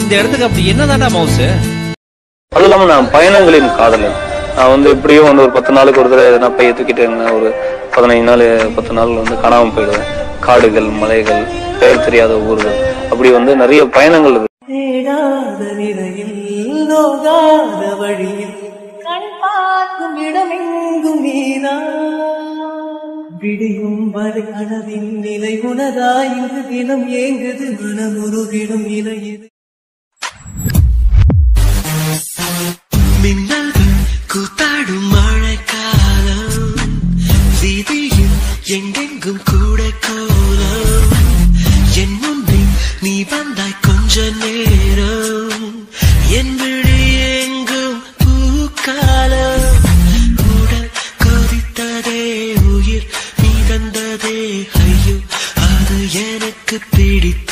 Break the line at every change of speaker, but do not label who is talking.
இந்த இடத்துக்கு அப்படி என்னதான்டா மவுஸ்?
அதுவும் இல்லாம நான் பயணங்களின் காதலன். நான் எப்படியும் ஒரு 10 நாளுக்கு ஒரு தடவை எதனா பைய தூக்கிட்டு ஒரு 15 நாள் 10 நாள் காணாம போயிடுவேன். காடுகள், மலைகள், பெயர் தெரியாத ஊர்கள், அப்படி நிறைய பயணங்கள் இருக்கு.
கண் பார்க்கும் இடமெங்கும் நீரா விடியும் வரை கனவின் நிலை உனதா இங்கு தினம் ஏங்குது மனமுருகிடும் இலையுது.
மின்னல்கள் கூத்தாடும் மழைக்காலம், வீதியில் எங்கெங்கும் கூட கோலம், என் முன்னே நீ வந்தாய் கொஞ்ச நேரம், என் விழி எங்கும் பூக்காலம், உடல் கொதித்ததே உயிர் நீ தந்ததே ஐயோ அது எனக்கு பிடித்த